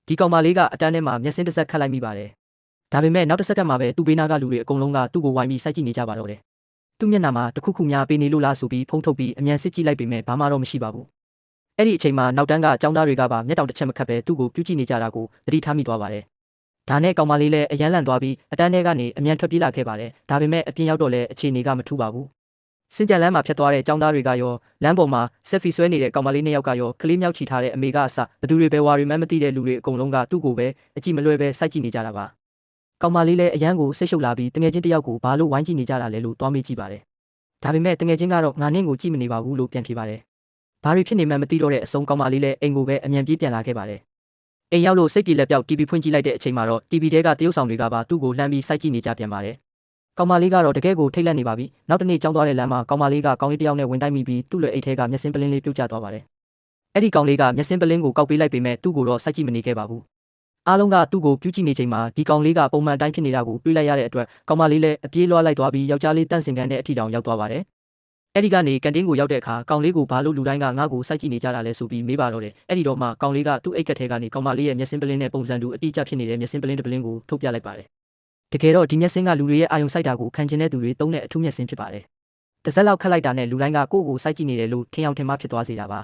ဒီကောင်မလေးကအတန်းထဲမှာမျက်စင်းတစ်စက်ခတ်လိုက်မိပါတယ်ဒါပေမဲ့နောက်တစ်စက္ကန့်မှာပဲသူ့ဘေးနားကလူတွေအကုန်လုံးကသူ့ကိုဝိုင်းပြီးစိုက်ကြည့်နေကြပါတော့တယ်သူ့မျက်နှာမှာတခုခုများပေးနေလို့လားဆိုပြီးဖုံးထုတ်ပြီးအမြန်စစ်ကြည့်လိုက်ပေမဲ့ဘာမှတော့မရှိပါဘူးအဲ့ဒီအချိန်မှာနောက်တန်းကအကြောင်းသားတွေကပါမျက်တောင်တစ်ချက်မခတ်ပဲသူ့ကိုပြုတ်ကြည့်နေကြတာကိုသတိထားမိသွားပါတယ်ဒါနဲ့ကောင်မလေးလည်းအယမ်းလန့်သွားပြီးအတန်းထဲကနေအမြန်ထွက်ပြေးလာခဲ့ပါတယ်ဒါပေမဲ့အပြင်ရောက်တော့လည်းအခြေအနေကမထူပါဘူးစင်ကြံလမ်းမှာဖြတ်သွားတဲ့အကြောင်းသားတွေကရောလမ်းပေါ်မှာဆက်ဖီဆွဲနေတဲ့ကောင်မလေးနှစ်ယောက်ကရောကလေးမြောက်ချီထားတဲ့အမေကအစဘသူတွေပဲဝါရီမှန်းမသိတဲ့လူတွေအကုန်လုံးကသူ့ကိုပဲအကြည့်မလွဲပဲစိုက်ကြည့်နေကြတာပါကောင်မလေးလည်းအရန်ကိုစိတ်ရှုပ်လာပြီးတငယ်ချင်းတယောက်ကိုဘာလို့ဝိုင်းကြည့်နေကြတာလဲလို့တွားမေးကြည့်ပါတယ်ဒါပေမဲ့တငယ်ချင်းကတော့ငါနင့်ကိုကြည့်မနေပါဘူးလို့ပြန်ဖြေပါတယ်ဘာတွေဖြစ်နေမှန်းမသိတော့တဲ့အဆုံးကောင်မလေးလည်းအိမ်ကိုပဲအမြန်ပြေးပြန်လာခဲ့ပါတယ်အိမ်ရောက်လို့စိတ်ပြေလက်ပြောက် TV ဖွင့်ကြည့်လိုက်တဲ့အချိန်မှာတော့ TV ထဲကတရုတ်ဆောင်တွေကပါသူ့ကိုလှမ်းပြီးစိုက်ကြည့်နေကြပြန်ပါတယ်ကောင်မလေးကတော့တကယ်ကိုထိတ်လန့်နေပါပြီနောက်တစ်နေ့ကြောင်းသွားတဲ့လမ်းမှာကောင်မလေးကကောင်းလေးတစ်ယောက်နဲ့ဝင်တိုက်မိပြီးသူ့လက်အိတ်ထဲကမျက်စင်းပလင်းလေးပြုတ်ကျသွားပါတယ်အဲ့ဒီကောင်လေးကမျက်စင်းပလင်းကိုကောက်ပေးလိုက်ပေမဲ့သူ့ကိုတော့စိုက်ကြည့်မနေခဲ့ပါဘူးအားလုံးကသူ့ကိုပြုတ်ကြည့်နေချိန်မှာဒီကောင်လေးကပုံမှန်တိုင်းဖြစ်နေတာကိုတွေးလိုက်ရတဲ့အတွက်ကောင်မလေးလည်းအပြေးလွှားလိုက်သွားပြီးယောက်ျားလေးတန့်စင်ကန်တဲ့အထီတောင်ရောက်သွားပါတယ်အဲ့ဒီကနေကန်တင်းကိုရောက်တဲ့အခါကောင်လေးကိုဘာလို့လူတိုင်းကငါ့ကိုစိုက်ကြည့်နေကြတာလဲဆိုပြီးမေးပါတော့တယ်အဲ့ဒီတော့မှကောင်လေးကသူ့အိတ်ကက်ထဲကနေကောင်မလေးရဲ့မျက်စင်းပလင်းနဲ့ပုံစံတူအတိအကျဖြစ်နေတဲ့မျက်စင်းပလင်းတစ်ပလင်းကိုထုတ်ပြလိုက်ပါတယ်တကယ်တော့ဒီမျက်စင်းကလူတွေရဲ့အာယုံစိုက်တာကိုခံကျင်တဲ့သူတွေသုံးတဲ့အထူးမျက်စင်းဖြစ်ပါတယ်တစ်စက်လောက်ခတ်လိုက်တာနဲ့လူတိုင်းကကိုယ့်ကိုစိုက်ကြည့်နေတယ်လို့ထင်အောင်ထင်မှားဖြစ်သွားစေတာပါ